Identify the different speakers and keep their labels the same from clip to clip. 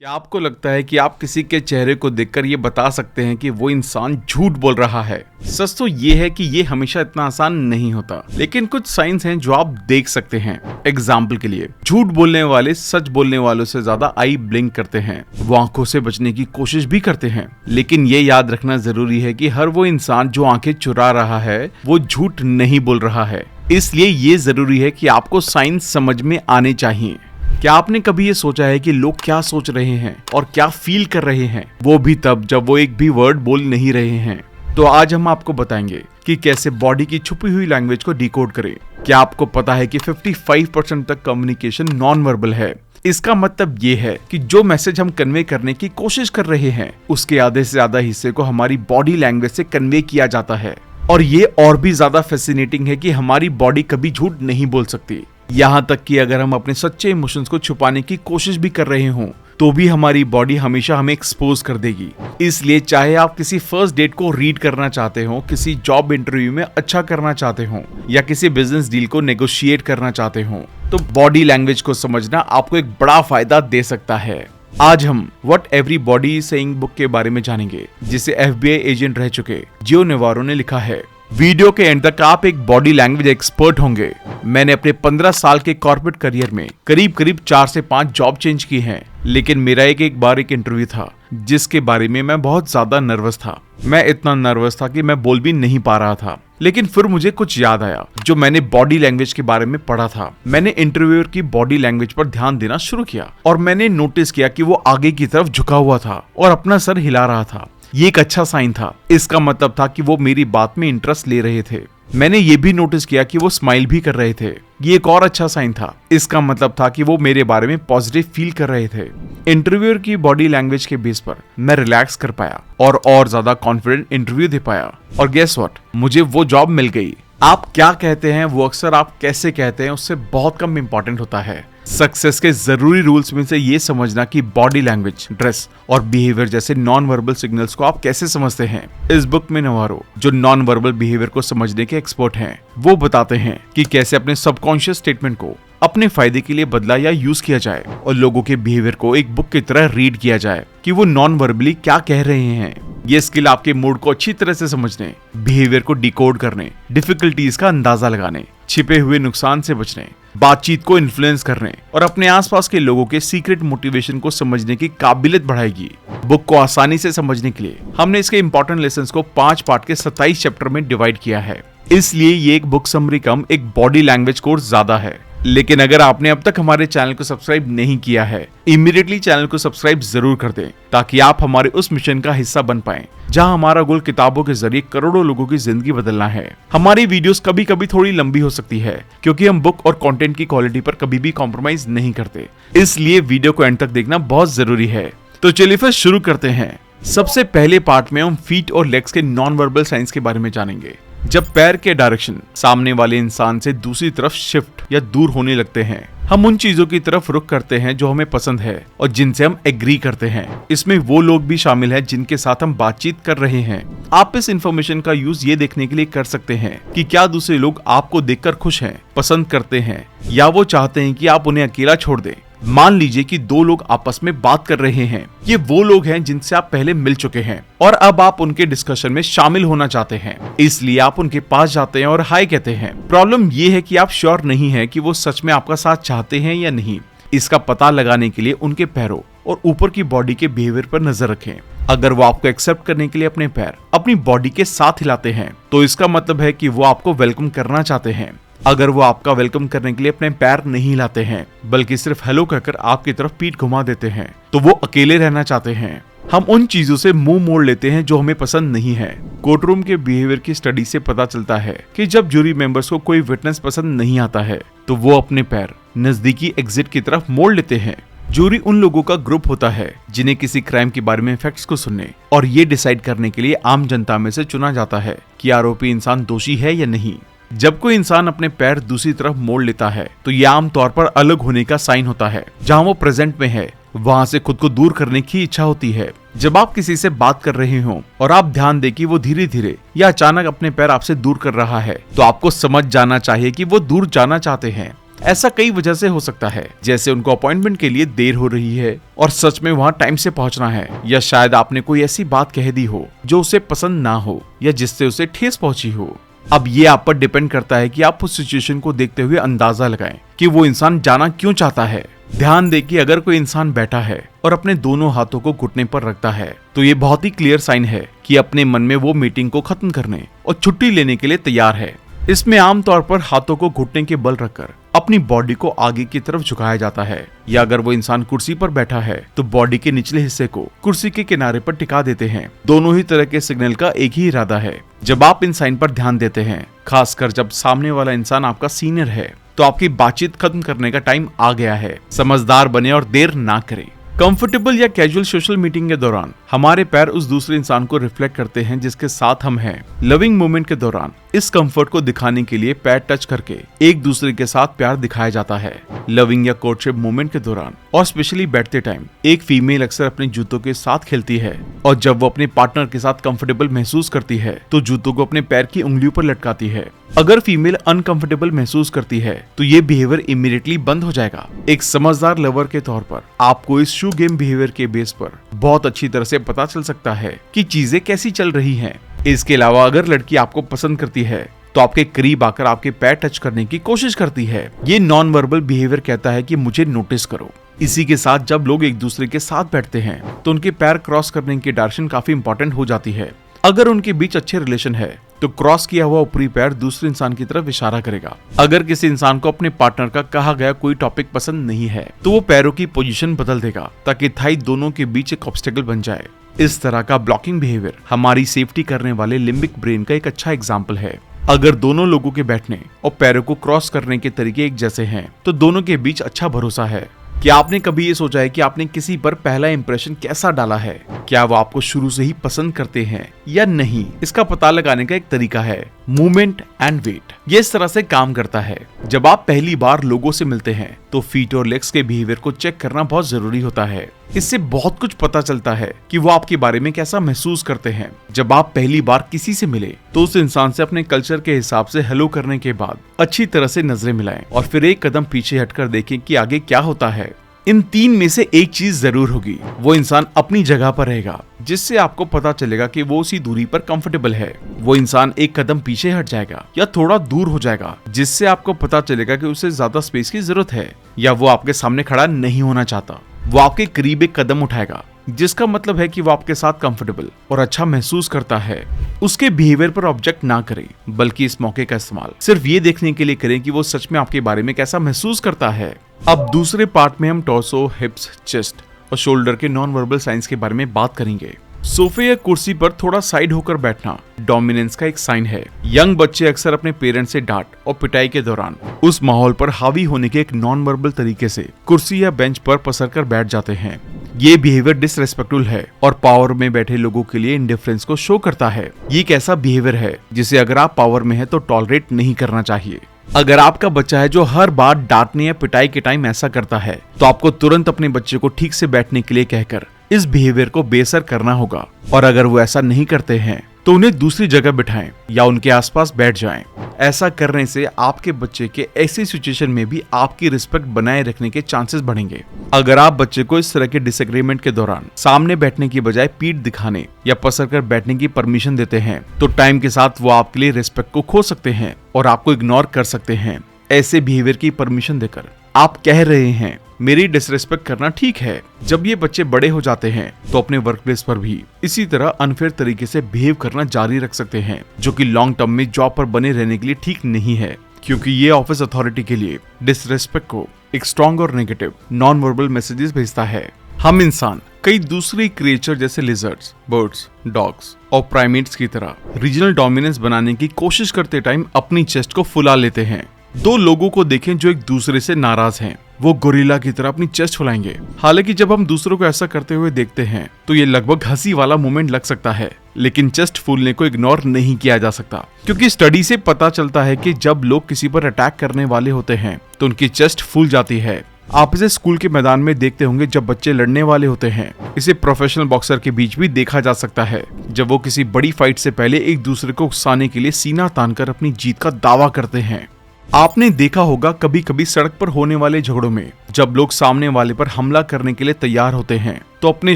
Speaker 1: क्या आपको लगता है कि आप किसी के चेहरे को देखकर ये बता सकते हैं कि वो इंसान झूठ बोल रहा है? सच तो ये है कि ये हमेशा इतना आसान नहीं होता, लेकिन कुछ साइंस हैं जो आप देख सकते हैं। एग्जाम्पल के लिए, झूठ बोलने वाले सच बोलने वालों से ज्यादा आई ब्लिंक करते हैं, वो आंखों से बचने की कोशिश भी करते हैं। लेकिन ये याद रखना जरूरी है कि हर वो इंसान जो आंखें चुरा रहा है वो झूठ नहीं बोल रहा है। इसलिए ये जरूरी है कि आपको साइंस समझ में आने चाहिए। क्या आपने कभी ये सोचा है कि लोग क्या सोच रहे हैं और क्या फील कर रहे हैं, वो भी तब जब वो एक भी वर्ड बोल नहीं रहे हैं? तो आज हम आपको बताएंगे कि कैसे बॉडी की छुपी हुई लैंग्वेज को डिकोड करें। क्या आपको पता है कि 55% तक कम्युनिकेशन नॉन वर्बल है? इसका मतलब ये है कि जो मैसेज हम कन्वे करने की कोशिश कर रहे हैं उसके आधे से ज्यादा हिस्से को हमारी बॉडी लैंग्वेज से कन्वे किया जाता है। और ये और भी ज्यादा फैसिनेटिंग है कि हमारी बॉडी कभी झूठ नहीं बोल सकती। यहाँ तक कि अगर हम अपने सच्चे इमोशंस को छुपाने की कोशिश भी कर रहे हों तो भी हमारी बॉडी हमेशा हमें एक्सपोज कर देगी। इसलिए चाहे आप किसी फर्स्ट डेट को रीड करना चाहते हो, किसी जॉब इंटरव्यू में अच्छा करना चाहते हो या किसी बिजनेस डील को नेगोशिएट करना चाहते हो, तो बॉडी लैंग्वेज को समझना आपको एक बड़ा फायदा दे सकता है। आज हम what everybody is saying book के बारे में जानेंगे, जिसे FBI एजेंट रह चुके जियो नेवारो ने लिखा है। वीडियो के एंड तक आप एक बॉडी लैंग्वेज एक्सपर्ट होंगे। मैंने अपने 15 साल के कॉर्पोरेट करियर में करीब 4 से 5 जॉब चेंज की हैं, लेकिन मेरा एक बार एक इंटरव्यू था जिसके बारे में मैं बहुत ज्यादा नर्वस था। मैं इतना नर्वस था कि मैं बोल भी नहीं पा रहा था। लेकिन फिर मुझे कुछ याद आया जो मैंने बॉडी लैंग्वेज के बारे में पढ़ा था। मैंने इंटरव्यूअर की बॉडी लैंग्वेज पर ध्यान देना शुरू किया और मैंने नोटिस किया कि वो आगे की तरफ झुका हुआ था और अपना सर हिला रहा था। ये एक अच्छा साइन था। इसका मतलब था कि वो मेरी बात में इंटरेस्ट ले रहे थे। मैंने ये भी नोटिस किया कि वो स्माइल भी कर रहे थे। ये एक और अच्छा साइन था। इसका मतलब था कि वो मेरे बारे में पॉजिटिव फील कर रहे थे। इंटरव्यूअर की बॉडी लैंग्वेज के बेस पर मैं रिलैक्स कर पाया और ज्यादा कॉन्फिडेंट इंटरव्यू दे पाया। और गेस व्हाट, मुझे वो जॉब मिल गई। आप क्या कहते हैं, वो अक्सर आप कैसे कहते हैं उससे बहुत कम इंपॉर्टेंट होता है। सक्सेस के जरूरी रूल्स में से ये समझना कि बॉडी लैंग्वेज, ड्रेस और बिहेवियर जैसे नॉन वर्बल सिग्नल्स को आप कैसे समझते हैं। इस बुक में नेवारो, जो नॉन वर्बल बिहेवियर को समझने के एक्सपर्ट हैं, वो बताते हैं कि कैसे अपने सबकॉन्शियस स्टेटमेंट को अपने फायदे के लिए बदला या यूज किया जाए और लोगों के बिहेवियर को एक बुक की तरह रीड किया जाए कि वो नॉन वर्बली क्या कह रहे हैं। ये स्किल आपके मूड को अच्छी तरह से समझने, बिहेवियर को डिकोड करने, डिफिकल्टीज का अंदाजा लगाने, छिपे हुए नुकसान से बचने, बातचीत को इन्फ्लुएंस करने और अपने आसपास के लोगों के सीक्रेट मोटिवेशन को समझने की काबिलियत बढ़ाएगी। बुक को आसानी से समझने के लिए हमने इसके इंपॉर्टेंट लेसन्स को 5 पार्ट के 27 चैप्टर में डिवाइड किया है। इसलिए ये एक बुक समरी कम एक बॉडी लैंग्वेज कोर्स ज्यादा है। लेकिन अगर आपने अब तक हमारे चैनल को सब्सक्राइब नहीं किया है, इमीडिएटली चैनल को सब्सक्राइब जरूर कर दें ताकि आप हमारे उस मिशन का हिस्सा बन पाएं जहां हमारा गोल किताबों के जरिए करोड़ों लोगों की जिंदगी बदलना है। हमारी वीडियोस कभी कभी थोड़ी लंबी हो सकती है क्योंकि हम बुक और कंटेंट की क्वालिटी पर कभी भी कॉम्प्रोमाइज नहीं करते। इसलिए वीडियो को एंड तक देखना बहुत जरूरी है। तो चलिए फिर शुरू करते हैं। सबसे पहले पार्ट में हम फीट और लेग्स के नॉन वर्बल साइंस के बारे में जानेंगे। जब पैर के डायरेक्शन सामने वाले इंसान से दूसरी तरफ शिफ्ट या दूर होने लगते हैं, हम उन चीजों की तरफ रुख करते हैं जो हमें पसंद है और जिनसे हम एग्री करते हैं। इसमें वो लोग भी शामिल हैं जिनके साथ हम बातचीत कर रहे हैं। आप इस इंफॉर्मेशन का यूज ये देखने के लिए कर सकते हैं कि क्या दूसरे लोग आपको देखकर खुश हैं, पसंद करते हैं या वो चाहते हैं कि आप उन्हें अकेला छोड़ दें। मान लीजिए कि 2 लोग आपस में बात कर रहे हैं। ये वो लोग हैं जिनसे आप पहले मिल चुके हैं और अब आप उनके डिस्कशन में शामिल होना चाहते हैं। इसलिए आप उनके पास जाते हैं और हाय कहते हैं। प्रॉब्लम ये है कि आप श्योर नहीं है कि वो सच में आपका साथ चाहते हैं या नहीं। इसका पता लगाने के लिए उनके पैरों और ऊपर की बॉडी के बिहेवियर पर नजर रखें। अगर वो आपको एक्सेप्ट करने के लिए अपने पैर अपनी बॉडी के साथ हिलाते हैं तो इसका मतलब है कि वो आपको वेलकम करना चाहते हैं। अगर वो आपका वेलकम करने के लिए अपने पैर नहीं हिलाते हैं बल्कि सिर्फ हेलो कहकर आपकी तरफ पीठ घुमा देते हैं तो वो अकेले रहना चाहते हैं। हम उन चीजों से मुंह मोड़ लेते हैं जो हमें पसंद नहीं है। कोर्टरूम के बिहेवियर की स्टडी से पता चलता है कि जब जूरी मेंबर्स को कोई विटनेस पसंद नहीं आता है तो वो अपने पैर नजदीकी एग्जिट की तरफ मोड़ लेते हैं। जूरी उन लोगों का ग्रुप होता है जिन्हें किसी क्राइम के बारे में फैक्ट्स को सुनने और ये डिसाइड करने के लिए आम जनता में से चुना जाता है कि आरोपी इंसान दोषी है या नहीं। जब कोई इंसान अपने पैर दूसरी तरफ मोड़ लेता है तो यह आमतौर पर अलग होने का साइन होता है। जहां वो प्रेजेंट में है वहां से खुद को दूर करने की इच्छा होती है। जब आप किसी से बात कर रहे हो और आप ध्यान दें कि वो धीरे धीरे या अचानक अपने पैर आपसे दूर कर रहा है तो आपको समझ जाना चाहिए कि वो दूर जाना चाहते हैं। ऐसा कई वजह से हो सकता है, जैसे उनको अपॉइंटमेंट के लिए देर हो रही है और सच में वहाँ टाइम से पहुँचना है, या शायद आपने कोई ऐसी बात कह दी हो जो उसे पसंद ना हो या जिससे उसे ठेस पहुंची हो। अब ये आप पर डिपेंड करता है कि आप उस सिचुएशन को देखते हुए अंदाजा लगाएं कि वो इंसान जाना क्यों चाहता है। ध्यान दें कि अगर कोई इंसान बैठा है और अपने दोनों हाथों को घुटने पर रखता है तो ये बहुत ही क्लियर साइन है कि अपने मन में वो मीटिंग को खत्म करने और छुट्टी लेने के लिए तैयार है। इसमें आमतौर पर हाथों को घुटने के बल रखकर अपनी बॉडी को आगे की तरफ झुकाया जाता है, या अगर वो इंसान कुर्सी पर बैठा है तो बॉडी के निचले हिस्से को कुर्सी के किनारे पर टिका देते हैं। दोनों ही तरह के सिग्नल का एक ही इरादा है। जब आप इन साइन पर ध्यान देते हैं, खासकर जब सामने वाला इंसान आपका सीनियर है, तो आपकी बातचीत खत्म करने का टाइम आ गया है। समझदार बने और देर ना करें। कंफर्टेबल या कैजुअल सोशल मीटिंग के दौरान हमारे पैर उस दूसरे इंसान को रिफ्लेक्ट करते हैं जिसके साथ हम हैं। लविंग मोमेंट के दौरान इस कंफर्ट को दिखाने के लिए पैर टच करके एक दूसरे के साथ प्यार दिखाया जाता है। लविंग या कोर्टशिप मोमेंट के दौरान और स्पेशली बैठते टाइम एक फीमेल अक्सर अपने जूतों के साथ खेलती है, और जब वो अपने पार्टनर के साथ कंफर्टेबल महसूस करती है तो जूतों को अपने पैर की उंगलियों पर लटकाती है। अगर फीमेल अनकंफर्टेबल महसूस करती है तो ये बिहेवियर इमीडिएटली बंद हो जाएगा। एक समझदार लवर के तौर पर आपको इस शू गेम बिहेवियर के बेस पर बहुत अच्छी तरह से पता चल सकता है कि चीजें कैसी चल रही हैं। इसके अलावा अगर लड़की आपको पसंद करती है तो आपके करीब आकर आपके पैर टच करने की कोशिश करती है। ये नॉन वर्बल बिहेवियर कहता है कि मुझे नोटिस करो। इसी के साथ जब लोग एक दूसरे के साथ बैठते हैं तो उनके पैर क्रॉस करने की डायरेक्शन काफी इंपॉर्टेंट हो जाती है। अगर उनके बीच अच्छे रिलेशन है तो क्रॉस किया हुआ ऊपरी पैर दूसरे इंसान की तरफ इशारा करेगा। अगर किसी इंसान को अपने पार्टनर का कहा गया कोई टॉपिक पसंद नहीं है तो वो पैरों की पोजीशन बदल देगा ताकि थाई दोनों के बीच एक ऑब्स्टेकल बन जाए। इस तरह का ब्लॉकिंग बिहेवियर हमारी सेफ्टी करने वाले लिम्बिक ब्रेन का एक अच्छा एग्जाम्पल है। अगर दोनों लोगों के बैठने और पैरों को क्रॉस करने के तरीके एक जैसे हैं तो दोनों के बीच अच्छा भरोसा है। क्या आपने कभी ये सोचा है कि आपने किसी पर पहला इंप्रेशन कैसा डाला है? क्या वो आपको शुरू से ही पसंद करते हैं या नहीं? इसका पता लगाने का एक तरीका है मूवमेंट एंड वेट। ये इस तरह से काम करता है। जब आप पहली बार लोगों से मिलते हैं तो फीट और लेग्स के बिहेवियर को चेक करना बहुत जरूरी होता है। इससे बहुत कुछ पता चलता है कि वो आपके बारे में कैसा महसूस करते हैं। जब आप पहली बार किसी से मिले तो उस इंसान से अपने कल्चर के हिसाब से हेलो करने के बाद अच्छी तरह से नजरें मिलाएं और फिर एक कदम पीछे हटकर देखें कि आगे क्या होता है। इन तीन में से एक चीज जरूर होगी, वो इंसान अपनी जगह पर रहेगा जिससे आपको पता चलेगा कि वो उसी दूरी पर कंफर्टेबल है। वो इंसान एक कदम पीछे हट जाएगा या थोड़ा दूर हो जाएगा जिससे आपको पता चलेगा कि उसे ज्यादा स्पेस की जरूरत है या वो आपके सामने खड़ा नहीं होना चाहता। वो आपके करीब एक कदम उठाएगा जिसका मतलब है कि वो आपके साथ कंफर्टेबल और अच्छा महसूस करता है। उसके बिहेवियर पर ऑब्जेक्ट ना करें, बल्कि इस मौके का इस्तेमाल सिर्फ ये देखने के लिए करें कि वो सच में आपके बारे में कैसा महसूस करता है। अब दूसरे पार्ट में हम टॉर्सो, हिप्स, चेस्ट और शोल्डर के नॉन वर्बल साइंस के बारे में बात करेंगे। सोफे या कुर्सी पर थोड़ा साइड होकर बैठना डोमिनेंस का एक साइन है। यंग बच्चे अक्सर अपने पेरेंट्स से डांट और पिटाई के दौरान उस माहौल पर हावी होने के एक नॉन वर्बल तरीके से कुर्सी या बेंच पर पसर कर बैठ जाते हैं। ये बिहेवियर डिसरेस्पेक्टफुल है और पावर में बैठे लोगों के लिए इंडिफरेंस को शो करता है। ये एक ऐसा बिहेवियर है जिसे अगर आप पावर में है तो टॉलरेट नहीं करना चाहिए। अगर आपका बच्चा है जो हर बार डांटने या पिटाई के टाइम ऐसा करता है तो आपको तुरंत अपने बच्चे को ठीक से बैठने के लिए कहकर इस बिहेवियर को बेअसर करना होगा। और अगर वो ऐसा नहीं करते हैं तो उन्हें दूसरी जगह बिठाएं या उनके आसपास बैठ जाएं। ऐसा करने से आपके बच्चे के ऐसी सिचुएशन में भी आपकी रिस्पेक्ट बनाए रखने के चांसेस बढ़ेंगे। अगर आप बच्चे को इस तरह के डिसएग्रीमेंट के दौरान सामने बैठने की बजाय पीठ दिखाने या पसर कर बैठने की परमिशन देते हैं तो टाइम के साथ वो आपके लिए रिस्पेक्ट को खो सकते हैं और आपको इग्नोर कर सकते हैं। ऐसे बिहेवियर की परमिशन देकर आप कह रहे हैं मेरी डिसरिस्पेक्ट करना ठीक है। जब ये बच्चे बड़े हो जाते हैं तो अपने वर्क प्लेस पर भी इसी तरह अनफेयर तरीके से बिहेव करना जारी रख सकते हैं, जो कि लॉन्ग टर्म में जॉब पर बने रहने के लिए ठीक नहीं है, क्योंकि ये ऑफिस अथॉरिटी के लिए डिसरिस्पेक्ट को एक स्ट्रॉन्ग और नेगेटिव नॉन वर्बल मैसेजेस भेजता है। हम इंसान कई दूसरे क्रिएचर जैसे लिजर्ड्स, बर्ड्स, डॉग्स और प्राइमेट्स की तरह रीजनल डोमिनेंस बनाने की कोशिश करते टाइम अपनी चेस्ट को फुला लेते हैं। दो लोगों को देखें जो एक दूसरे से नाराज हैं, वो गोरिल्ला की तरह अपनी चेस्ट फुलाएंगे। हालांकि जब हम दूसरों को ऐसा करते हुए देखते हैं तो ये लगभग हंसी वाला मोमेंट लग सकता है, लेकिन चेस्ट फूलने को इग्नोर नहीं किया जा सकता, क्योंकि स्टडी से पता चलता है कि जब लोग किसी पर अटैक करने वाले होते हैं तो उनकी चेस्ट फूल जाती है। आप इसे स्कूल के मैदान में देखते होंगे जब बच्चे लड़ने वाले होते हैं। इसे प्रोफेशनल बॉक्सर के बीच भी देखा जा सकता है, जब वो किसी बड़ी फाइट से पहले एक दूसरे को उकसाने के लिए सीना तानकर अपनी जीत का दावा करते हैं। आपने देखा होगा कभी कभी सड़क पर होने वाले झगड़ों में जब लोग सामने वाले पर हमला करने के लिए तैयार होते हैं तो अपने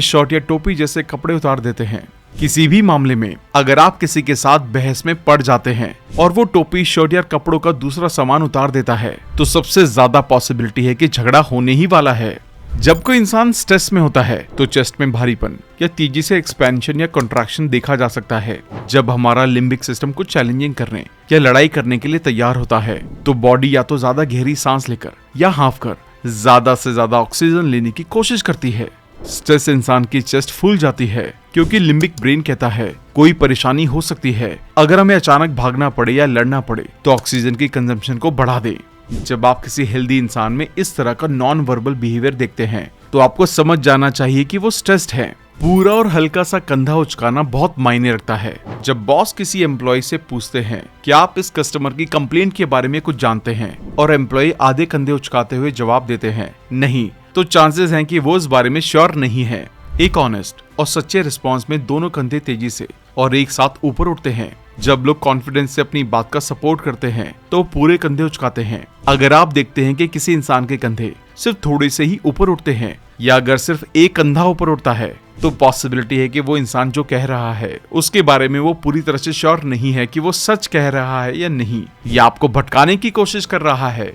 Speaker 1: शर्ट या टोपी जैसे कपड़े उतार देते हैं। किसी भी मामले में अगर आप किसी के साथ बहस में पड़ जाते हैं और वो टोपी, शर्ट या कपड़ों का दूसरा सामान उतार देता है तो सबसे ज्यादा पॉसिबिलिटी है कि झगड़ा होने ही वाला है। जब कोई इंसान स्ट्रेस में होता है तो चेस्ट में भारीपन या तेजी से एक्सपेंशन या कंट्रैक्शन देखा जा सकता है। जब हमारा लिम्बिक सिस्टम कुछ चैलेंजिंग करने या लड़ाई करने के लिए तैयार होता है तो बॉडी या तो ज्यादा गहरी सांस लेकर या हाफ कर ज्यादा से ज्यादा ऑक्सीजन लेने की कोशिश करती है। स्ट्रेस इंसान की चेस्ट फूल जाती है क्योंकि लिम्बिक ब्रेन कहता है कोई परेशानी हो सकती है। अगर हमें अचानक भागना पड़े या लड़ना पड़े तो ऑक्सीजन की कंजम्पशन को बढ़ा दे। जब आप किसी हेल्दी इंसान में इस तरह का नॉन वर्बल बिहेवियर देखते हैं तो आपको समझ जाना चाहिए कि वो स्ट्रेस्ड है। पूरा और हल्का सा कंधा उचकाना बहुत मायने रखता है। जब बॉस किसी एम्प्लॉय से पूछते हैं कि आप इस कस्टमर की कंप्लेंट के बारे में कुछ जानते हैं और एम्प्लॉय आधे कंधे उचकाते हुए जवाब देते हैं नहीं, तो चांसेस हैं कि वो इस बारे में श्योर नहीं है। एक ऑनेस्ट और सच्चे रिस्पॉन्स में दोनों कंधे तेजी से और एक साथ ऊपर उठते हैं। जब लोग कॉन्फिडेंस से अपनी बात का सपोर्ट करते हैं तो पूरे कंधे उचकाते हैं। अगर आप देखते हैं कि किसी इंसान के कंधे सिर्फ थोड़े से ही ऊपर उठते हैं या अगर सिर्फ एक कंधा ऊपर उठता है तो पॉसिबिलिटी है कि वो इंसान जो कह रहा है उसके बारे में वो पूरी तरह से श्योर नहीं है कि वो सच कह रहा है या नहीं, या आपको भटकाने की कोशिश कर रहा है।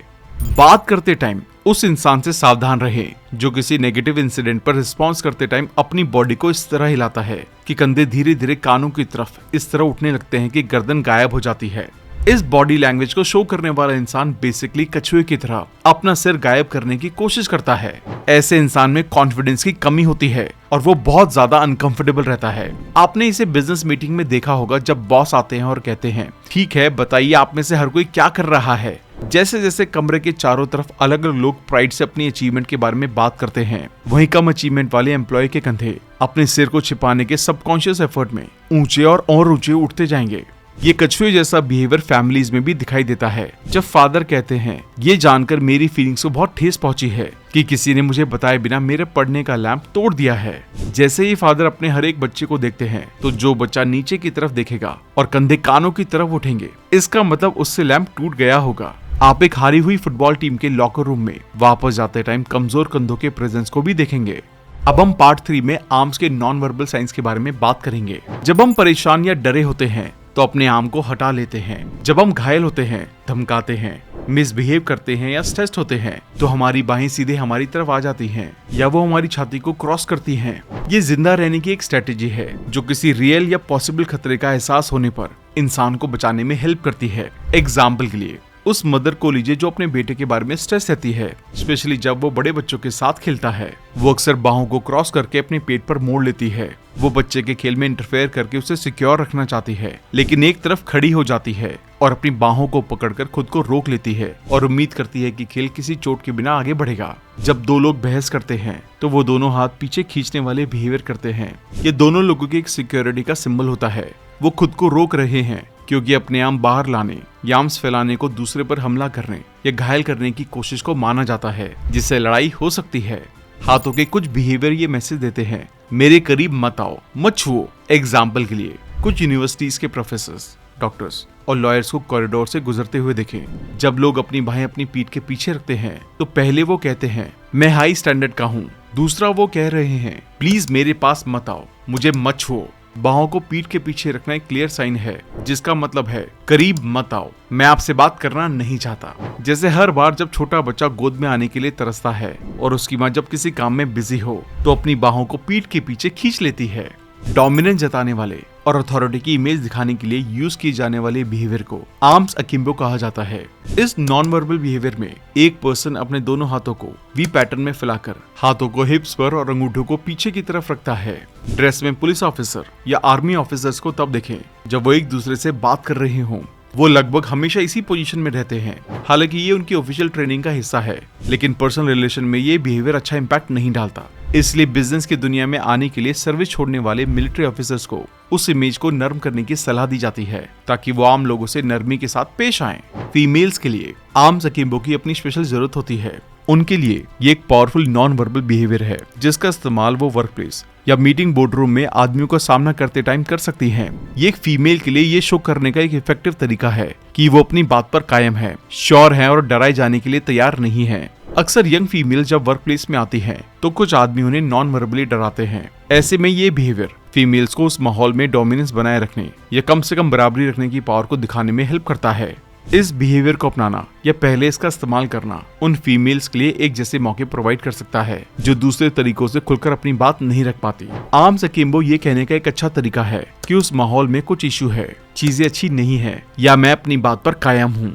Speaker 1: बात करते टाइम उस इंसान से सावधान रहें जो किसी नेगेटिव इंसिडेंट पर रिस्पॉन्स करते टाइम अपनी बॉडी को इस तरह हिलाता है कि कंधे धीरे धीरे कानों की तरफ इस तरह उठने लगते हैं कि गर्दन गायब हो जाती है। इस बॉडी लैंग्वेज को शो करने वाला इंसान बेसिकली कछुए की तरह अपना सिर गायब करने की कोशिश करता है। ऐसे इंसान में कॉन्फिडेंस की कमी होती है और वो बहुत ज्यादा अनकंफर्टेबल रहता है। आपने इसे बिजनेस मीटिंग में देखा होगा जब बॉस आते हैं और कहते हैं ठीक है बताइए आप में से हर कोई क्या कर रहा है। जैसे जैसे कमरे के चारों तरफ अलग अलग लोग प्राइड से अपनी अचीवमेंट के बारे में बात करते हैं, वहीं कम अचीवमेंट वाले एम्प्लॉय के कंधे अपने सिर को छिपाने के सबकॉन्शियस एफर्ट में ऊंचे और ऊंचे उठते जाएंगे। ये कछुए जैसा बिहेवियर फैमिलीज में भी दिखाई देता है। जब फादर कहते हैं ये जानकर मेरी फीलिंग्स को बहुत ठेस पहुंची है कि किसी ने मुझे बताए बिना मेरे पढ़ने का लैंप तोड़ दिया है। जैसे ही फादर अपने हर एक बच्चे को देखते हैं तो जो बच्चा नीचे की तरफ देखेगा और कंधे कानों की तरफ उठेंगे, इसका मतलब उससे लैंप टूट गया होगा। आप एक हारी हुई फुटबॉल टीम के लॉकर रूम में वापस जाते टाइम कमजोर कंधों के प्रेजेंस को भी देखेंगे। अब हम पार्ट 3 में आर्म्स के नॉन वर्बल साइंस के बारे में बात करेंगे। जब हम परेशान या डरे होते हैं तो अपने आर्म को हटा लेते हैं। जब हम घायल होते हैं, धमकाते हैं, मिसबिहेव करते हैं या स्ट्रेस्ड होते हैं तो हमारी बाहें सीधे हमारी तरफ आ जाती हैं या वो हमारी छाती को क्रॉस करती हैं। ये जिंदा रहने की एक स्ट्रेटेजी है जो किसी रियल या पॉसिबल खतरे का एहसास होने पर इंसान को बचाने में हेल्प करती है। एग्जाम्पल के लिए उस मदर को लीजिए जो अपने बेटे के बारे में स्ट्रेस रहती है, स्पेशली जब वो बड़े बच्चों के साथ खेलता है। वो अक्सर बाहों को क्रॉस करके अपने पेट पर मोड़ लेती है। वो बच्चे के खेल में इंटरफेयर करके उसे सिक्योर रखना चाहती है, लेकिन एक तरफ खड़ी हो जाती है और अपनी बाहों को पकड़कर खुद को रोक लेती है और उम्मीद करती है कि खेल किसी चोट के बिना आगे बढ़ेगा। जब दो लोग बहस करते हैं तो वो दोनों हाथ पीछे खींचने वाले बिहेवियर करते हैं। ये दोनों लोगों की एक सिक्योरिटी का सिंबल होता है। वो खुद को रोक रहे हैं क्योंकि अपने आर्म बाहर लाने या आर्म्स फैलाने को दूसरे पर हमला करने या घायल करने की कोशिश को माना जाता है, जिससे लड़ाई हो सकती है। हाथों के कुछ बिहेवियर ये मैसेज देते हैं, मेरे करीब मत आओ, मत छुओ। एग्जाम्पल के लिए कुछ यूनिवर्सिटीज के प्रोफेसर्स, डॉक्टर्स और लॉयर्स को कॉरिडोर से गुजरते हुए देखें। जब लोग अपनी बाहें अपनी पीठ के पीछे रखते हैं तो पहले वो कहते हैं मैं हाई स्टैंडर्ड का हूँ, दूसरा वो कह रहे हैं प्लीज मेरे पास मत आओ, मुझे मत छुओ। बाहों को पीठ के पीछे रखना एक क्लियर साइन है जिसका मतलब है करीब मत आओ, मैं आपसे बात करना नहीं चाहता। जैसे हर बार जब छोटा बच्चा गोद में आने के लिए तरसता है और उसकी माँ जब किसी काम में बिजी हो तो अपनी बाहों को पीठ के पीछे खींच लेती है। डोमिनेंस जताने वाले और अथॉरिटी की इमेज दिखाने के लिए यूज किए जाने वाले बिहेवियर को आर्म्स अकिम्बो कहा जाता है। इस नॉन वर्बल बिहेवियर में एक पर्सन अपने दोनों हाथों को वी पैटर्न में फैलाकर हाथों को हिप्स पर और अंगूठों को पीछे की तरफ रखता है। ड्रेस में पुलिस ऑफिसर या आर्मी ऑफिसर्स को तब देखें जब वो एक दूसरे से बात कर रहे हों। वो लगभग हमेशा इसी पोजीशन में रहते हैं। हालांकि ये उनकी ऑफिशियल ट्रेनिंग का हिस्सा है, लेकिन पर्सनल रिलेशन में ये बिहेवियर अच्छा इंपैक्ट नहीं डालता। इसलिए बिजनेस की दुनिया में आने के लिए सर्विस छोड़ने वाले मिलिट्री ऑफिसर्स को उस इमेज को नर्म करने की सलाह दी जाती है ताकि वो आम लोगों से नरमी के साथ पेश आएं। फीमेल्स के लिए आर्म्स अकिम्बो की अपनी स्पेशल जरूरत होती है। उनके लिए ये एक पावरफुल नॉन वर्बल बिहेवियर है जिसका इस्तेमाल वो वर्क प्लेस या मीटिंग बोर्डरूम में आदमियों का सामना करते टाइम कर सकती हैं। ये एक फीमेल के लिए ये शो करने का एक इफेक्टिव तरीका है कि वो अपनी बात पर कायम है, श्योर है और डराए जाने के लिए तैयार नहीं है। अक्सर यंग फीमेल जब वर्क प्लेस में आती हैं, तो कुछ आदमी उन्हें नॉन वर्बली डराते हैं। ऐसे में ये बिहेवियर फीमेल्स को उस माहौल में डोमिनेंस बनाए रखने या कम से कम बराबरी रखने की पावर को दिखाने में हेल्प करता है। इस बिहेवियर को अपनाना या पहले इसका इस्तेमाल करना उन फीमेल्स के लिए एक जैसे मौके प्रोवाइड कर सकता है जो दूसरे तरीकों से खुलकर अपनी बात नहीं रख पाती। आर्म्स अकेम्बो ये कहने का एक अच्छा तरीका है कि उस माहौल में कुछ इशू है, चीजें अच्छी नहीं है या मैं अपनी बात पर कायम हूँ।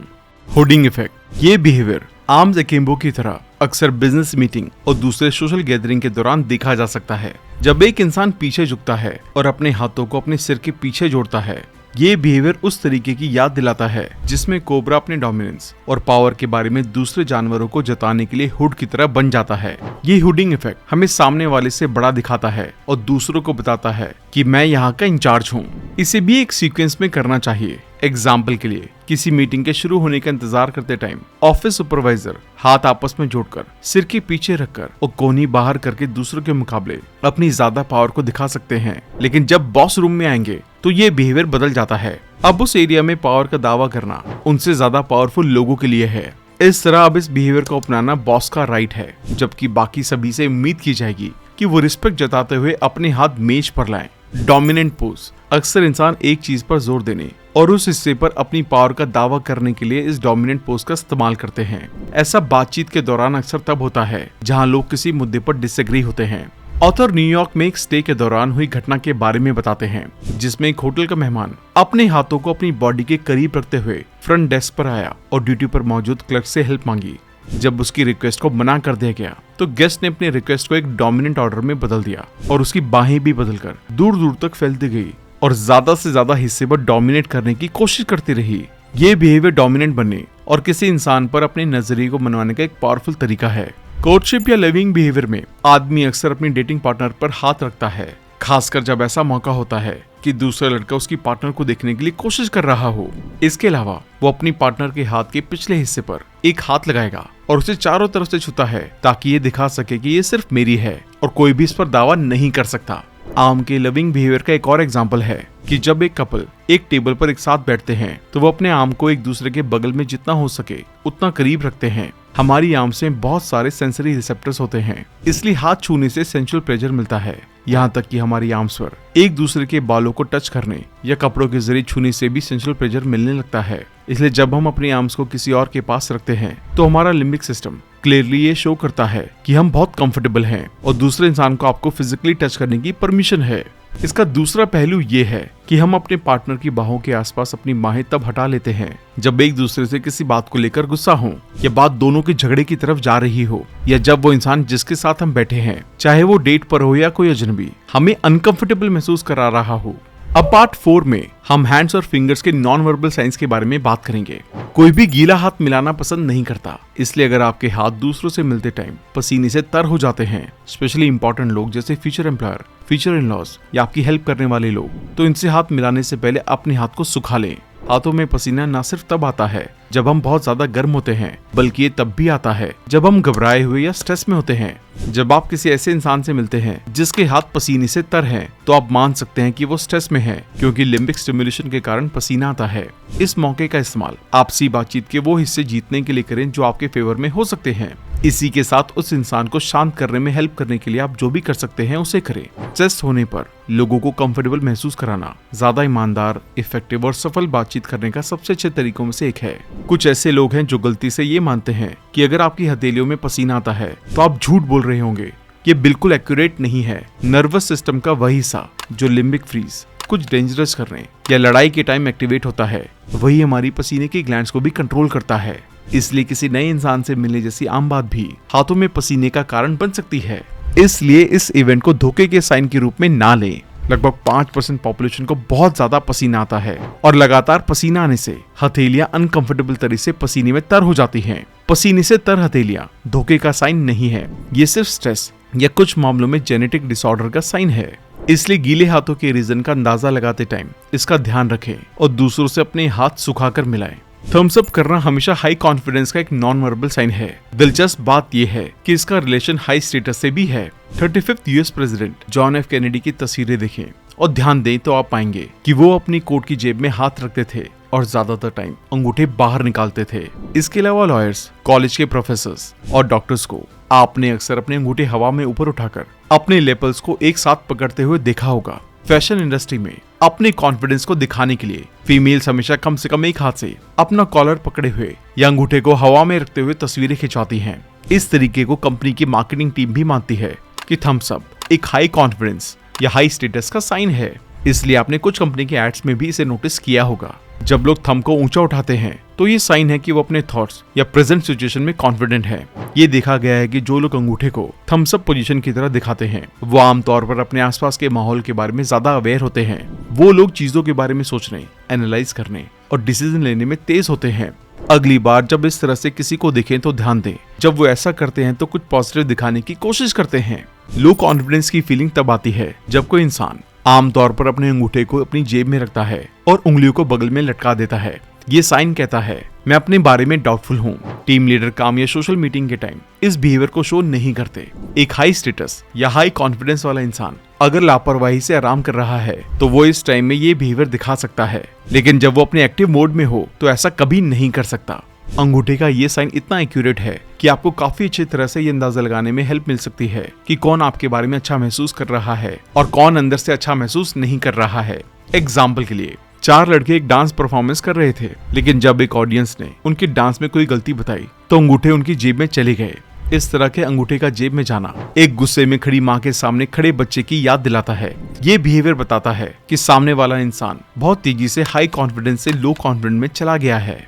Speaker 1: होर्डिंग इफेक्ट ये बिहेवियर आर्म्स अकेम्बो की तरह अक्सर बिजनेस मीटिंग और दूसरे सोशल गैदरिंग के दौरान देखा जा सकता है। जब एक इंसान पीछे झुकता है और अपने हाथों को अपने सिर के पीछे जोड़ता है, ये बिहेवियर उस तरीके की याद दिलाता है जिसमें कोबरा अपने डोमिनेंस और पावर के बारे में दूसरे जानवरों को जताने के लिए हुड की तरह बन जाता है। ये हुडिंग इफेक्ट हमें सामने वाले से बड़ा दिखाता है और दूसरों को बताता है कि मैं यहाँ का इंचार्ज हूँ। इसे भी एक सीक्वेंस में करना चाहिए। एग्जाम्पल के लिए किसी मीटिंग के शुरू होने का इंतजार करते टाइम ऑफिस सुपरवाइजर हाथ आपस में जोड़कर सिर के पीछे रखकर और कोहनी बाहर करके दूसरों के मुकाबले अपनी ज्यादा पावर को दिखा सकते हैं, लेकिन जब बॉस रूम में आएंगे तो ये बिहेवियर बदल जाता है। अब उस एरिया में पावर का दावा करना उनसे ज्यादा पावरफुल लोगों के लिए है। इस तरह अब इस बिहेवियर को अपनाना बॉस का राइट है, जबकि बाकी सभी से उम्मीद की जाएगी कि वो रिस्पेक्ट जताते हुए अपने हाथ मेज पर लाएं। डोमिनेंट पोज अक्सर इंसान एक चीज पर जोर देने और उस हिस्से पर अपनी पावर का दावा करने के लिए इस डोमिनेंट पोज का इस्तेमाल करते हैं। ऐसा बातचीत के दौरान अक्सर तब होता है जहां लोग किसी मुद्दे पर डिसएग्री होते हैं। ऑथर न्यूयॉर्क में एक स्टे के दौरान हुई घटना के बारे में बताते हैं जिसमें एक होटल का मेहमान अपने हाथों को अपनी बॉडी के करीब रखते हुए फ्रंट डेस्क पर आया और ड्यूटी पर मौजूद क्लर्क से हेल्प मांगी। जब उसकी रिक्वेस्ट को मना कर दिया गया तो गेस्ट ने अपनी रिक्वेस्ट को एक डोमिनेंट ऑर्डर में बदल दिया और उसकी बाहें भी बदलकर दूर दूर तक फैलती गई और ज्यादा से ज्यादा हिस्से पर डोमिनेट करने की कोशिश करती रही। ये बिहेवियर डोमिनेंट बनने और किसी इंसान पर अपने नजरिए को मनवाने का एक पावरफुल तरीका है। कोर्टशिप या लिविंग बिहेवियर में आदमी अक्सर अपनी डेटिंग पार्टनर पर हाथ रखता है, खासकर जब ऐसा मौका होता है कि दूसरा लड़का उसकी पार्टनर को देखने के लिए कोशिश कर रहा हो। इसके अलावा वो अपनी पार्टनर के हाथ के पिछले हिस्से पर एक हाथ लगाएगा और उसे चारों तरफ से छूता है ताकि ये दिखा सके कि ये सिर्फ मेरी है और कोई भी इस पर दावा नहीं कर सकता। आर्म के लविंग बिहेवियर का एक और एग्जाम्पल है कि जब एक कपल एक टेबल पर एक साथ बैठते हैं तो वो अपने आर्म को एक दूसरे के बगल में जितना हो सके उतना करीब रखते हैं। हमारी आर्म्स में बहुत सारे सेंसरी रिसेप्टर्स होते हैं, इसलिए हाथ छूने से सेंसुअल प्लेजर मिलता है। यहाँ तक कि हमारी आर्म्स पर एक दूसरे के बालों को टच करने या कपड़ों के जरिए छूने से भी सेंसुअल प्लेजर मिलने लगता है। इसलिए जब हम अपनी आर्म्स को किसी और के पास रखते हैं तो हमारा लिम्बिक सिस्टम क्लियरली ये शो करता है कि हम बहुत कंफर्टेबल हैं और दूसरे इंसान को आपको फिजिकली टच करने की परमिशन है। इसका दूसरा पहलू ये है कि हम अपने पार्टनर की बाहों के आसपास अपनी बाहें तब हटा लेते हैं जब एक दूसरे से किसी बात को लेकर गुस्सा हो या बात दोनों के झगड़े की तरफ जा रही हो, या जब वो इंसान जिसके साथ हम बैठे हैं, चाहे वो डेट पर हो या कोई अजनबी, हमें अनकंफर्टेबल महसूस करा रहा हो। अब पार्ट 4 में हम हैंड्स और फिंगर्स के नॉन वर्बल साइंस के बारे में बात करेंगे। कोई भी गीला हाथ मिलाना पसंद नहीं करता, इसलिए अगर आपके हाथ दूसरों से मिलते टाइम पसीने से तर हो जाते हैं, स्पेशली इंपॉर्टेंट लोग जैसे future employer, future in laws या आपकी हेल्प करने वाले लोग, तो इनसे हाथ मिलाने से पहले अपने हाथ को सुखा लें। हाथों में पसीना न सिर्फ तब आता है जब हम बहुत ज्यादा गर्म होते हैं, बल्कि ये तब भी आता है जब हम घबराए हुए या स्ट्रेस में होते हैं। जब आप किसी ऐसे इंसान से मिलते हैं जिसके हाथ पसीने से तर हैं, तो आप मान सकते हैं कि वो स्ट्रेस में है, क्योंकि लिम्बिक स्टिमुलेशन के कारण पसीना आता है। इस मौके का इस्तेमाल आपसी बातचीत के वो हिस्से जीतने के लिए करें जो आपके फेवर में हो सकते हैं। इसी के साथ उस इंसान को शांत करने में हेल्प करने के लिए आप जो भी कर सकते हैं उसे करें। स्ट्रेस होने पर लोगों को कंफर्टेबल महसूस कराना ज्यादा ईमानदार, इफेक्टिव और सफल बातचीत करने का सबसे अच्छे तरीकों में से एक है। कुछ ऐसे लोग हैं जो गलती से ये मानते हैं कि अगर आपकी हथेलियों में पसीना आता है तो आप झूठ बोल रहे होंगे। ये बिल्कुल एक्यूरेट नहीं है। नर्वस सिस्टम का वही हिस्सा जो लिम्बिक फ्रीज, कुछ डेंजरस करने या लड़ाई के टाइम एक्टिवेट होता है, वही हमारी पसीने की ग्लैंड्स को भी कंट्रोल करता है। इसलिए किसी नए इंसान से मिलने जैसी आम बात भी हाथों में पसीने का कारण बन सकती है। इसलिए इस इवेंट को धोखे के साइन के रूप में ना लें। लगभग 5% पॉपुलेशन को बहुत ज्यादा पसीना आता है और लगातार पसीना आने से हथेलियां अनकंफर्टेबल तरह से पसीने में तर हो जाती हैं। पसीने से तर हथेलियां धोखे का साइन नहीं है, ये सिर्फ स्ट्रेस या कुछ मामलों में जेनेटिक डिसऑर्डर का साइन है। इसलिए गीले हाथों के रीजन का अंदाजा लगाते टाइम इसका ध्यान रखें और दूसरों से अपने हाथ सुखाकर मिलाएं। थम्स अप करना हमेशा हाई कॉन्फिडेंस का एक नॉन वर्बल साइन है। दिलचस्प बात यह है कि इसका रिलेशन हाई स्टेटस से भी है। 35th US president John F Kennedy की तस्वीरें देखें और ध्यान दें तो आप पाएंगे कि वो अपनी कोट की जेब में हाथ रखते थे और ज्यादातर टाइम अंगूठे बाहर निकालते थे। इसके अलावा लॉयर्स, कॉलेज के प्रोफेसर्स और डॉक्टर्स को आपने अक्सर अपने अंगूठे हवा में ऊपर उठाकर अपने लेपल्स को एक साथ पकड़ते हुए देखा होगा। फैशन इंडस्ट्री में अपने कॉन्फिडेंस को दिखाने के लिए फीमेल्स हमेशा कम से कम एक हाथ से अपना कॉलर पकड़े हुए या अंगूठे को हवा में रखते हुए तस्वीरें खिंचवाती हैं। इस तरीके को कंपनी की मार्केटिंग टीम भी मानती है कि थम्स अप एक हाई कॉन्फिडेंस या हाई स्टेटस का साइन है। इसलिए आपने कुछ कंपनी के एड्स में भी इसे नोटिस किया होगा। जब लोग थंब को ऊंचा उठाते हैं तो ये साइन है कि वो अपने थॉट्स या प्रेजेंट सिचुएशन में कॉन्फिडेंट है। ये देखा गया है कि जो लोग अंगूठे को थम्स अप पोजीशन की तरह दिखाते हैं वो आमतौर पर अपने आसपास के माहौल के बारे में ज्यादा अवेयर होते हैं। वो लोग चीजों के बारे में सोचने, एनालाइज करने और डिसीजन लेने में तेज होते हैं। अगली बार जब इस तरह से किसी को दिखें तो ध्यान दें। जब वो ऐसा करते हैं तो कुछ पॉजिटिव दिखाने की कोशिश करते हैं। लो कॉन्फिडेंस की फीलिंग तब आती है जब कोई इंसान आमतौर पर अपने अंगूठे को अपनी जेब में रखता है और उंगलियों को बगल में लटका देता है। ये साइन कहता है मैं अपने बारे में डाउटफुल हूँ। टीम लीडर काम या सोशल मीटिंग के टाइम इस बिहेवियर को शो नहीं करते। एक हाई स्टेटस या हाई कॉन्फिडेंस वाला इंसान अगर लापरवाही से आराम कर रहा है तो वो इस टाइम में ये बिहेवियर दिखा सकता है, लेकिन जब वो अपने एक्टिव मोड में हो तो ऐसा कभी नहीं कर सकता। अंगूठे का ये साइन इतना एक्यूरेट है कि आपको काफी अच्छी तरह से ये अंदाजा लगाने में हेल्प मिल सकती है कि कौन आपके बारे में अच्छा महसूस कर रहा है और कौन अंदर से अच्छा महसूस नहीं कर रहा है। एग्जाम्पल के लिए 4 लड़के एक डांस परफॉर्मेंस कर रहे थे, लेकिन जब एक ऑडियंस ने उनके डांस में कोई गलती बताई तो अंगूठे उनकी जेब में चले गए। इस तरह के अंगूठे का जेब में जाना एक गुस्से में खड़ी माँ के सामने खड़े बच्चे की याद दिलाता है। ये बिहेवियर बताता है कि सामने वाला इंसान बहुत तेजी से हाई कॉन्फिडेंस से लो कॉन्फिडेंस में चला गया है।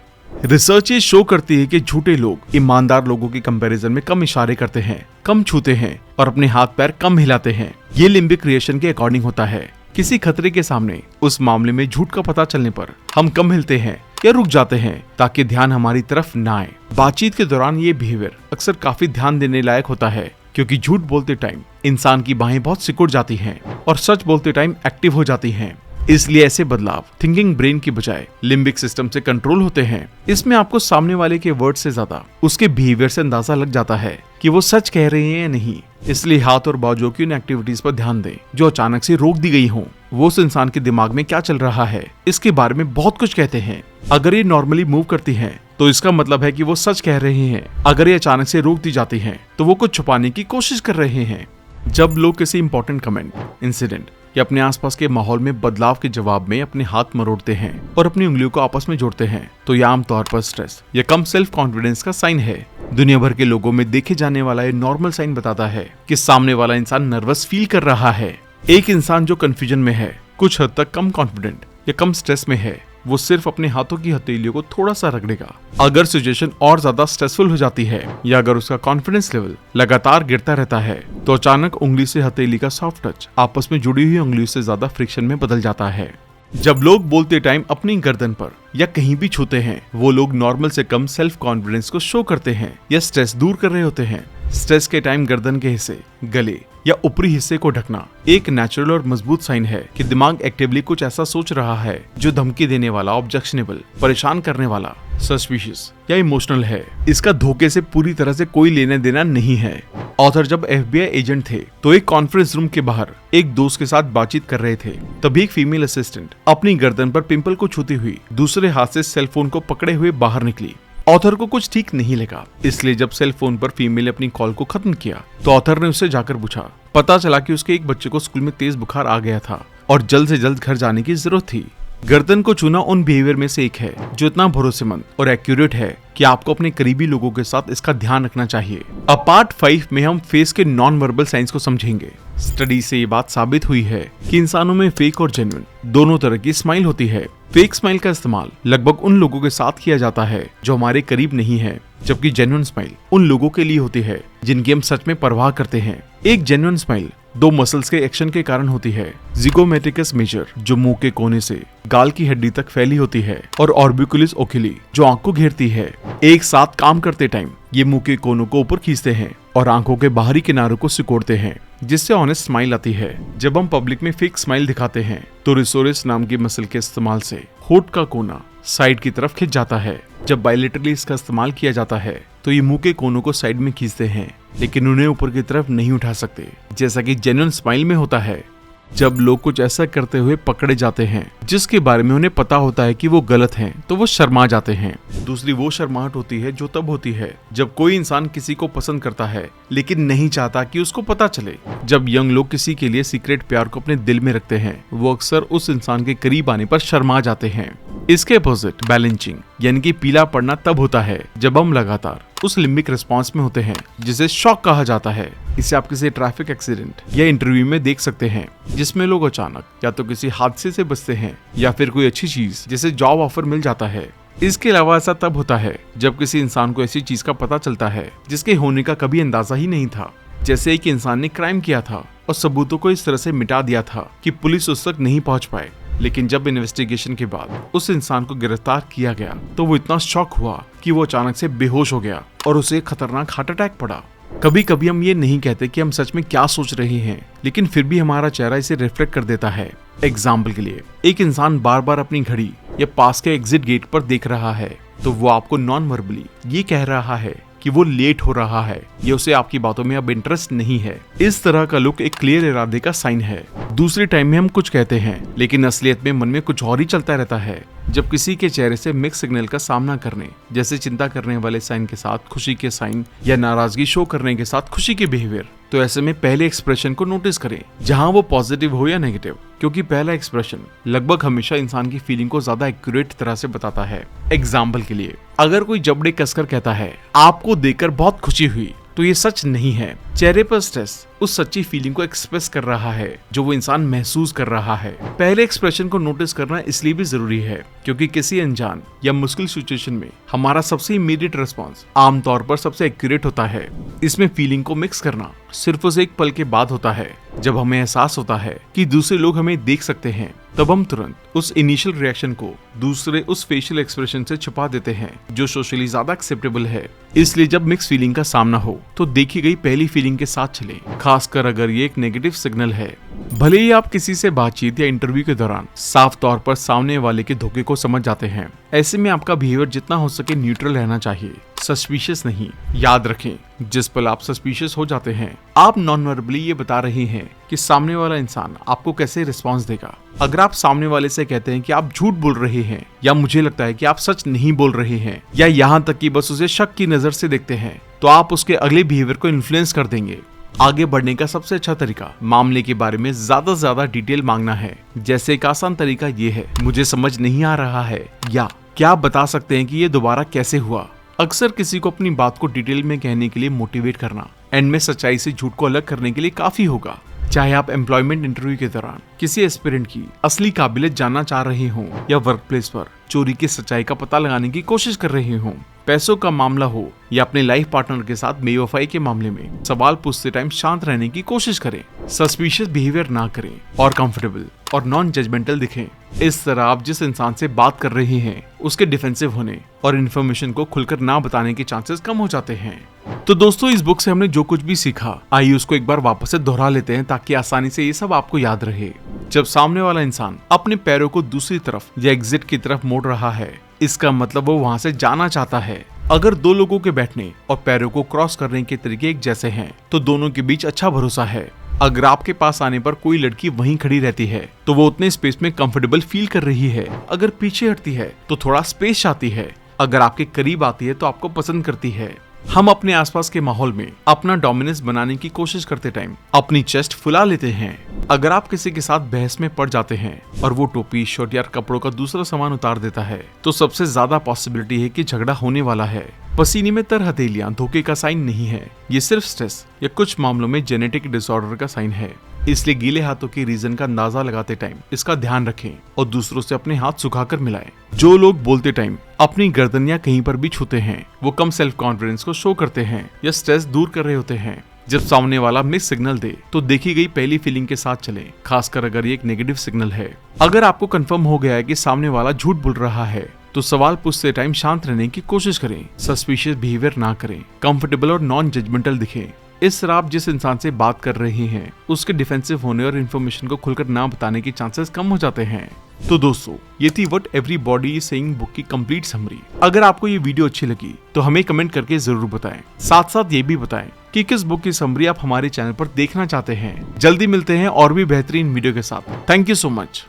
Speaker 1: रिसर्च ये शो करती है कि झूठे लोग ईमानदार लोगों के कंपैरिजन में कम इशारे करते हैं, कम छूते हैं और अपने हाथ पैर कम हिलाते हैं। ये लिम्बिक रिएक्शन के अकॉर्डिंग होता है। किसी खतरे के सामने उस मामले में झूठ का पता चलने पर हम कम हिलते हैं या रुक जाते हैं ताकि ध्यान हमारी तरफ न आए। बातचीत के दौरान ये बिहेवियर अक्सर काफी ध्यान देने लायक होता है, क्योंकि झूठ बोलते टाइम इंसान की बाहें बहुत सिकुड़ जाती हैं और सच बोलते टाइम एक्टिव हो जाती हैं। इसलिए ऐसे बदलाव थिंकिंग ब्रेन की बजाय लिम्बिक सिस्टम से कंट्रोल होते हैं। इसमें आपको सामने वाले के वर्ड से ज्यादा उसके बिहेवियर से अंदाजा लग जाता है कि वो सच कह रहे हैं या नहीं। इसलिए हाथ और बाजुओं की उन एक्टिविटीज पर ध्यान दें जो अचानक से रोक दी गई हों। वो उस इंसान के दिमाग में क्या चल रहा है इसके बारे में बहुत कुछ कहते हैं। अगर ये नॉर्मली मूव करती हैं तो इसका मतलब है कि वो सच कह रहे हैं। अगर ये अचानक से रोक दी जाती हैं तो वो कुछ छुपाने की कोशिश कर रहे हैं। जब लोग किसी इंपॉर्टेंट कमेंट, इंसिडेंट या अपने आसपास के माहौल में बदलाव के जवाब में अपने हाथ मरोड़ते हैं और अपनी उंगलियों को आपस में जोड़ते हैं तो यह आमतौर पर स्ट्रेस या कम सेल्फ कॉन्फिडेंस का साइन है। दुनिया भर के लोगों में देखे जाने वाला ये नॉर्मल साइन बताता है कि सामने वाला इंसान नर्वस फील कर रहा है। एक इंसान जो कंफ्यूजन में है, कुछ हद तक कम कॉन्फिडेंट या कम स्ट्रेस में है, वो सिर्फ अपने हाथों की हथेलियों को थोड़ा सा रगड़ेगा। अगर सिचुएशन और ज्यादा स्ट्रेसफुल हो जाती है या अगर उसका कॉन्फिडेंस लेवल लगातार गिरता रहता है तो अचानक उंगली से हथेली का सॉफ्ट टच आपस में जुड़ी हुई उंगलियों से ज्यादा फ्रिक्शन में बदल जाता है। जब लोग बोलते टाइम अपनी गर्दन पर या कहीं भी छूते हैं वो लोग नॉर्मल से कम सेल्फ कॉन्फिडेंस को शो करते हैं या स्ट्रेस दूर कर रहे होते हैं। स्ट्रेस के टाइम गर्दन के हिस्से, गले या ऊपरी हिस्से को ढकना एक नेचुरल और मजबूत साइन है कि दिमाग एक्टिवली कुछ ऐसा सोच रहा है जो धमकी देने वाला, ऑब्जेक्शनेबल, परेशान करने वाला, सस्पिशियस या इमोशनल है। इसका धोखे से पूरी तरह से कोई लेना देना नहीं है। ऑथर जब FBI एजेंट थे तो एक कॉन्फ्रेंस रूम के बाहर एक दोस्त के साथ बातचीत कर रहे थे। तभी एक फीमेल असिस्टेंट अपनी गर्दन पर पिंपल को छूती हुई दूसरे हाथ से सेलफोन को पकड़े हुए बाहर निकली। ऑथर को कुछ ठीक नहीं लगा, इसलिए जब सेल फोन पर फीमेल अपनी कॉल को खत्म किया तो ऑथर ने उससे जाकर पूछा। पता चला कि उसके एक बच्चे को स्कूल में तेज बुखार आ गया था और जल्द से जल्द घर जाने की जरूरत थी। गर्दन को छूना उन बिहेवियर में से एक है जो इतना भरोसेमंद और एक्यूरेट है कि आपको अपने करीबी लोगों के साथ इसका ध्यान रखना चाहिए। अब पार्ट 5 में हम फेस के नॉन वर्बल साइंस को समझेंगे। स्टडी से ये बात साबित हुई है कि इंसानों में फेक और जेन्युइन दोनों तरह की स्माइल होती है। फेक स्माइल का इस्तेमाल लगभग उन लोगों के साथ किया जाता है जो हमारे करीब नहीं है, जबकि जेन्युइन स्माइल उन लोगों के लिए होती है जिनकी हम सच में परवाह करते हैं। एक जेन्युइन स्माइल 2 मसल्स के एक्शन के कारण होती है। जिगोमेटिकस मेजर जो मुंह के कोने से गाल की हड्डी तक फैली होती है और ऑर्बिकुलिस ओकुली जो आंख को घेरती है। एक साथ काम करते टाइम ये मुंह के कोनों को ऊपर खींचते हैं और आंखों के बाहरी किनारों को सिकोड़ते हैं, जिससे ऑनेस्ट स्माइल आती है। जब हम पब्लिक में फेक स्माइल दिखाते हैं तो रिसोरस नाम की मसल के इस्तेमाल से होठ का कोना साइड की तरफ खिंच जाता है। जब बायलैटरली इसका इस्तेमाल किया जाता है तो ये मुंह के कोनों को साइड में खींचते हैं, लेकिन उन्हें ऊपर की तरफ नहीं उठा सकते, जैसा कि जेन्युइन स्माइल में होता है। जब लोग कुछ ऐसा करते हुए पकड़े जाते हैं जिसके बारे में उन्हें पता होता है कि वो गलत हैं, तो वो शर्मा जाते हैं। दूसरी वो शर्माहट होती है जो तब होती है जब कोई इंसान किसी को पसंद करता है लेकिन नहीं चाहता कि उसको पता चले। जब यंग लोग किसी के लिए सीक्रेट प्यार को अपने दिल में रखते हैं, वो अक्सर उस इंसान के करीब आने पर शर्मा जाते हैं। इसके अपोजिट बैलेंसिंग यानी कि पीला पड़ना तब होता है जब हम लगातार उस लिम्बिक रिस्पांस में होते हैं जिसे शॉक कहा जाता है। इसे आप किसी ट्रैफिक एक्सीडेंट या इंटरव्यू में देख सकते हैं, जिसमें लोग अचानक या तो किसी हादसे से बचते हैं या फिर कोई अच्छी चीज जैसे जॉब ऑफर मिल जाता है। इसके अलावा ऐसा तब होता है जब किसी इंसान को ऐसी चीज का पता चलता है जिसके होने का कभी अंदाजा ही नहीं था, जैसे एक इंसान ने क्राइम किया था और सबूतों को इस तरह से मिटा दिया था कि पुलिस उस तक नहीं पहुंच पाए। लेकिन जब इन्वेस्टिगेशन के बाद उस इंसान को गिरफ्तार किया गया तो वो इतना शॉक हुआ कि वो अचानक से बेहोश हो गया और उसे खतरनाक हार्ट अटैक पड़ा। कभी कभी हम ये नहीं कहते कि हम सच में क्या सोच रहे हैं, लेकिन फिर भी हमारा चेहरा इसे रिफ्लेक्ट कर देता है। एग्जाम्पल के लिए, एक इंसान बार बार अपनी घड़ी या पास के एग्जिट गेट पर देख रहा है तो वो आपको नॉन वर्बली ये कह रहा है कि वो लेट हो रहा है या उसे आपकी बातों में अब इंटरेस्ट नहीं है। इस तरह का लुक एक क्लियर इरादे का साइन है। दूसरे टाइम में हम कुछ कहते हैं लेकिन असलियत में मन में कुछ और ही चलता रहता है। जब किसी के चेहरे से मिक्स सिग्नल का सामना करने जैसे चिंता करने वाले साइन के साथ खुशी के साइन या नाराजगी शो करने के साथ खुशी के बिहेवियर, तो ऐसे में पहले एक्सप्रेशन को नोटिस करें, जहां वो पॉजिटिव हो या नेगेटिव, क्योंकि पहला एक्सप्रेशन लगभग हमेशा इंसान की फीलिंग को ज्यादा एक्यूरेट तरह से बताता है। एग्जाम्पल के लिए, अगर कोई जबड़े कसकर कहता है आपको देखकर बहुत खुशी हुई, तो ये सच नहीं है। चेहरे पर स्ट्रेस उस सच्ची फीलिंग को एक्सप्रेस कर रहा है जो वो इंसान महसूस कर रहा है। पहले एक्सप्रेशन को नोटिस करना इसलिए भी जरूरी है क्योंकि किसी अनजान या मुश्किल सिचुएशन में हमारा सबसे इमीडिएट रिस्पॉन्स आमतौर पर सबसे एक्यूरेट होता है। इसमें फीलिंग को मिक्स करना सिर्फ उस एक पल के बाद होता है जब हमें एहसास होता है कि दूसरे लोग हमें देख सकते हैं। तब हम तुरंत उस इनिशियल रिएक्शन को दूसरे उस फेशियल एक्सप्रेशन से छुपा देते हैं जो सोशली ज्यादा एक्सेप्टेबल है। इसलिए जब मिक्स फीलिंग का सामना हो तो देखी गई पहली फीलिंग के साथ चलें, खासकर अगर ये एक नेगेटिव सिग्नल है। भले ही आप किसी से बातचीत या इंटरव्यू के दौरान साफ तौर पर सामने वाले के धोखे को समझ जाते हैं, ऐसे में आपका बिहेवियर जितना हो सके न्यूट्रल रहना चाहिए, सस्पिशियस नहीं। याद रखें, जिस पल आप सस्पिशियस हो जाते हैं, आप नॉन वर्बली ये बता रहे हैं कि सामने वाला इंसान आपको कैसे रिस्पॉन्स देगा। अगर आप सामने वाले से कहते हैं कि आप झूठ बोल रहे हैं या मुझे लगता है कि आप सच नहीं बोल रहे हैं या यहाँ तक कि बस उसे शक की नजर से देखते हैं, तो आप उसके अगले बिहेवियर को इन्फ्लुएंस कर देंगे। आगे बढ़ने का सबसे अच्छा तरीका मामले के बारे में ज्यादा से ज्यादा डिटेल मांगना है। जैसे एक आसान तरीका ये है, मुझे समझ नहीं आ रहा है, या क्या आप बता सकते हैं कि ये दोबारा कैसे हुआ। अक्सर किसी को अपनी बात को डिटेल में कहने के लिए मोटिवेट करना एंड में सच्चाई से झूठ को अलग करने के लिए काफी होगा। चाहे आप एम्प्लॉयमेंट इंटरव्यू के दौरान किसी एस्पिरेंट की असली काबिलियत जानना चाह रहे हों या वर्क प्लेस पर चोरी की सच्चाई का पता लगाने की कोशिश कर रहे हों, पैसों का मामला हो या अपने लाइफ पार्टनर के साथ बेवफाई के मामले में, सवाल पूछते टाइम शांत रहने की कोशिश करें, सस्पिशियस बिहेवियर ना करें और कंफर्टेबल और नॉन जजमेंटल दिखें। इस तरह आप जिस इंसान से बात कर रहे हैं उसके डिफेंसिव होने और इन्फॉर्मेशन को खुलकर ना बताने के चांसेस कम हो जाते हैं। तो दोस्तों, इस बुक से हमने जो कुछ भी सीखा, आइए उसको एक बार वापस से दोहरा लेते हैं ताकि आसानी से ये सब आपको याद रहे। जब सामने वाला इंसान अपने पैरों को दूसरी तरफ या एग्जिट की तरफ मोड़ रहा है, इसका मतलब वो वहां से जाना चाहता है। अगर दो लोगों के बैठने और पैरों को क्रॉस करने के तरीके एक जैसे हैं, तो दोनों के बीच अच्छा भरोसा है। अगर आपके पास आने पर कोई लड़की वहीं खड़ी रहती है तो वो उतने स्पेस में कंफर्टेबल फील कर रही है। अगर पीछे हटती है तो थोड़ा स्पेस चाहती है। अगर आपके करीब आती है तो आपको पसंद करती है। हम अपने आसपास के माहौल में अपना डोमिनेंस बनाने की कोशिश करते टाइम अपनी चेस्ट फुला लेते हैं। अगर आप किसी के साथ बहस में पड़ जाते हैं और वो टोपी, शर्ट या कपड़ों का दूसरा सामान उतार देता है, तो सबसे ज्यादा पॉसिबिलिटी है कि झगड़ा होने वाला है। पसीने में तर हथेलियां धोखे का साइन नहीं है, ये सिर्फ स्ट्रेस या कुछ मामलों में जेनेटिक डिसऑर्डर का साइन है। इसलिए गीले हाथों के रीजन का अंदाजा लगाते टाइम इसका ध्यान रखें और दूसरों से अपने हाथ सुखाकर मिलाएं। जो लोग बोलते टाइम अपनी गर्दन या कहीं पर भी छूते हैं, वो कम सेल्फ कॉन्फिडेंस को शो करते हैं या स्ट्रेस दूर कर रहे होते हैं। जब सामने वाला मिक्स सिग्नल दे तो देखी गई पहली फीलिंग के साथ चलें, खासकर अगर ये एक नेगेटिव सिग्नल है। अगर आपको कंफर्म हो गया है कि सामने वाला झूठ बोल रहा है, तो सवाल पूछते टाइम शांत रहने की कोशिश करें, सस्पिशियस बिहेवियर ना करें, कंफर्टेबल और नॉन जजमेंटल दिखें। इस तरह आप जिस इंसान से बात कर रहे हैं उसके डिफेंसिव होने और इन्फॉर्मेशन को खुलकर ना बताने के चांसेस कम हो जाते हैं। तो दोस्तों, ये थी what everybody is saying book की कंप्लीट समरी। अगर आपको ये वीडियो अच्छी लगी तो हमें कमेंट करके जरूर बताएं। साथ साथ ये भी बताएं कि किस बुक की समरी आप हमारे चैनल पर देखना चाहते हैं। जल्दी मिलते हैं और भी बेहतरीन वीडियो के साथ। Thank you so much.